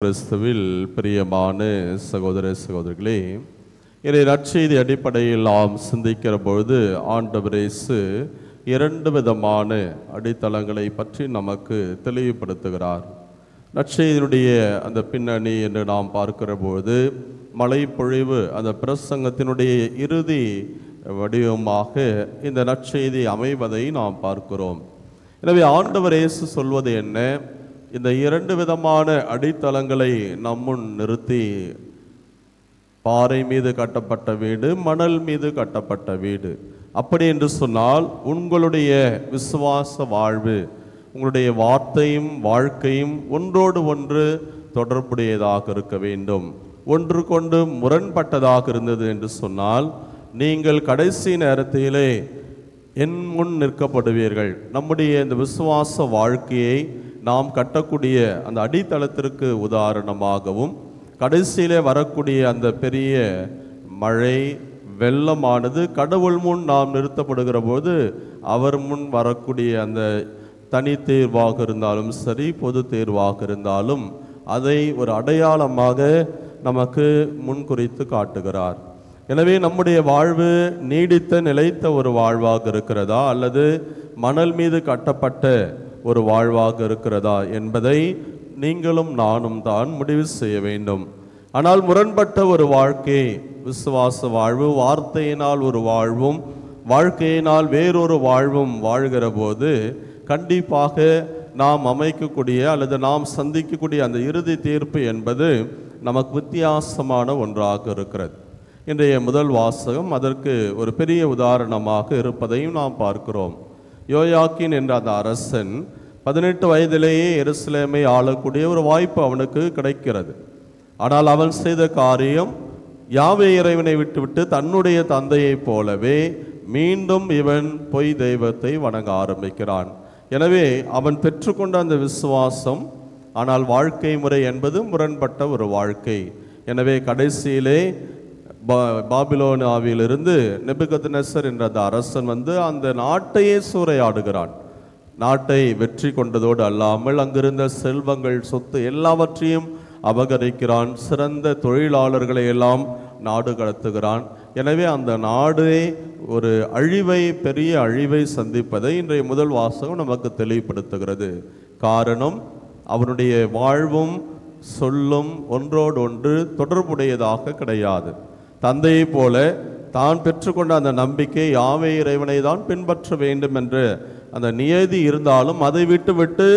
கிறிஸ்துவில் பிரியமான சகோதர சகோதரிகளே, இதை நற்செய்தி அடிப்படையில் நாம் சிந்திக்கிற பொழுது ஆண்டவர் இயேசு இரண்டு விதமான அடித்தளங்களை பற்றி நமக்கு தெளிவுபடுத்துகிறார். நற்செய்தியினுடைய அந்த பின்னணி என்று நாம் பார்க்கிற பொழுது மழைப்பொழிவு அந்த பிரசங்கத்தினுடைய இறுதி வடிவமாக இந்த நற்செய்தி அமைவதை நாம் பார்க்கிறோம். எனவே ஆண்டவர் இயேசு சொல்வது என்ன? இந்த இரண்டு விதமான அடித்தளங்களை நம்முன் நிறுத்தி, பாறை மீது கட்டப்பட்ட வீடு, மணல் மீது கட்டப்பட்ட வீடு. அப்படி என்று சொன்னால் உங்களுடைய விசுவாச வாழ்வு, உங்களுடைய வார்த்தையும் வாழ்க்கையும் ஒன்றோடு ஒன்று தொடர்புடையதாக இருக்க வேண்டும். ஒன்று கொண்டு முரண்பட்டதாக இருந்தது என்று சொன்னால் நீங்கள் கடைசி நேரத்திலே என் முன் நிற்கப்படுவீர்கள். நம்முடைய இந்த விசுவாச வாழ்க்கையை நாம் கட்டக்கூடிய அந்த அடித்தளத்திற்கு உதாரணமாகவும், கடைசியிலே வரக்கூடிய அந்த பெரிய மழை வெள்ளமானது கடவுள் முன் நாம் நிறுத்தப்படுகிற போது அவர் முன் வரக்கூடிய அந்த தனி தேர்வாக இருந்தாலும் சரி, பொது தேர்வாக இருந்தாலும் அதை ஒரு அடையாளமாக நமக்கு முன்குறித்து காட்டுகிறார். எனவே நம்முடைய வாழ்வு நீடித்த நிலைத்த ஒரு வாழ்வாக இருக்கிறதா அல்லது மணல் மீது கட்டப்பட்ட ஒரு வாழ்வாக இருக்கிறதா என்பதை நீங்களும் நானும் தான் முடிவு செய்ய வேண்டும். ஆனால் முரண்பட்ட ஒரு வாழ்க்கை, விசுவாச வாழ்வு, வார்த்தையினால் ஒரு வாழ்வும் வாழ்க்கையினால் வேறொரு வாழ்வும் வாழ்கிற போது கண்டிப்பாக நாம் அமைக்கக்கூடிய அல்லது நாம் சந்திக்கக்கூடிய அந்த இறுதி தீர்ப்பு என்பது நமக்கு வித்தியாசமான ஒன்றாக இருக்கிறது. இன்றைய முதல் வாசகம் அதற்கு ஒரு பெரிய உதாரணமாக இருப்பதையும் நாம் பார்க்கிறோம். யோயாக்கீன் என்ற அந்த அரசன் 18 வயதிலேயே எருசலேமை ஆளக்கூடிய ஒரு வாய்ப்பு அவனுக்கு கிடைக்கிறது. ஆனால் அவன் செய்த காரியம், யாவே இறைவனை விட்டுவிட்டு தன்னுடைய தந்தையைப் போலவே மீண்டும் இவன் பொய் தெய்வத்தை வணங்க ஆரம்பிக்கிறான். எனவே அவன் பெற்றுக்கொண்ட அந்த விசுவாசம், ஆனால் வாழ்க்கை முறை என்பது முரண்பட்ட ஒரு வாழ்க்கை. எனவே கடைசியிலே பாபிலோனாவிலிருந்து நெபுகத்நேசர் என்ற அந்த அரசன் வந்து அந்த நாட்டையே சூறையாடுகிறான். நாட்டை வெற்றி கொண்டதோடு அல்லாமல் அங்கிருந்த செல்வங்கள், சொத்து எல்லாவற்றையும் அபகரிக்கிறான். சிறந்த தொழிலாளர்களை எல்லாம் நாடு கடத்துகிறான். எனவே அந்த நாடே ஒரு அழிவை, பெரிய அழிவை சந்திப்பதை இன்றைய முதல் வாசகம் நமக்கு தெளிவுபடுத்துகிறது. காரணம், அவனுடைய வாழ்வும் சொல்லும் ஒன்றோடு ஒன்று தொடர்புடையதாக கிடையாது. தந்தையை போல தான் பெற்றுக்கொண்ட அந்த நம்பிக்கை, யாவே இறைவனை தான் பின்பற்ற வேண்டும் என்று அந்த நியதி இருந்தாலும் அதை விட்டு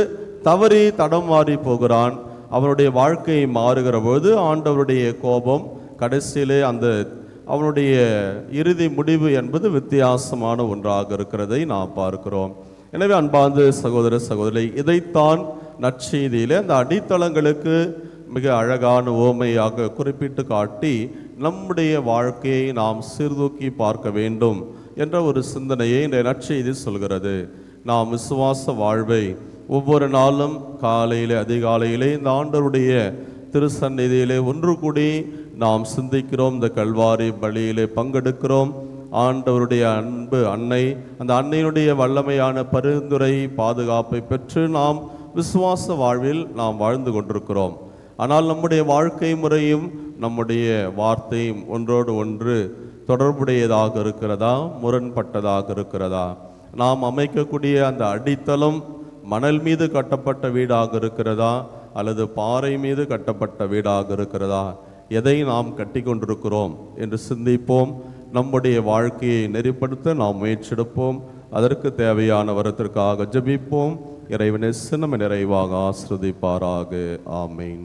தவறி தடம் மாறி போகிறான். அவனுடைய வாழ்க்கை மாறுகிற போது ஆண்டவருடைய கோபம், கடைசியிலே அந்த அவனுடைய இறுதி முடிவு என்பது வித்தியாசமான ஒன்றாக இருக்கிறதை நாம் பார்க்கிறோம். எனவே அன்பார்ந்த சகோதர சகோதரி, இதைத்தான் நற்செய்தியிலே அந்த அடித்தளங்களுக்கு மிக அழகான ஓமையாக குறிப்பிட்டு காட்டி நம்முடைய வாழ்க்கையை நாம் சீர்தூக்கி பார்க்க வேண்டும் என்ற ஒரு சிந்தனையை இந்த நற்செய்தி சொல்கிறது. நாம் விசுவாச வாழ்வை ஒவ்வொரு நாளும் காலையிலே, அதிகாலையிலே இந்த ஆண்டவருடைய திருசந்நிதியிலே ஒன்று கூடி நாம் சிந்திக்கிறோம். இந்த கல்வாரி பலியிலே பங்கெடுக்கிறோம். ஆண்டவருடைய அன்பு அன்னை, அந்த அன்னையினுடைய வல்லமையான பரிந்துரை, பாதுகாப்பை பெற்று நாம் விசுவாச வாழ்வில் நாம் வாழ்ந்து கொண்டிருக்கிறோம். ஆனால் நம்முடைய வாழ்க்கை முறையும் நம்முடைய வார்த்தையும் ஒன்றோடு ஒன்று தொடர்புடையதாக இருக்கிறதா, முரண்பட்டதாக இருக்கிறதா? நாம் அமைக்கக்கூடிய அந்த அடித்தளம் மணல் மீது கட்டப்பட்ட வீடாக இருக்கிறதா அல்லது பாறை மீது கட்டப்பட்ட வீடாக இருக்கிறதா? எதை நாம் கட்டி கொண்டிருக்கிறோம் என்று சிந்திப்போம். நம்முடைய வாழ்க்கையை நெறிப்படுத்த நாம் முயற்சிடுப்போம். அதற்கு தேவையான வரத்திற்காக ஜெபிப்போம். இறைவனை சின்னம நிறைவாக ஆசிர்வதிப்பாராக. ஆமேன்.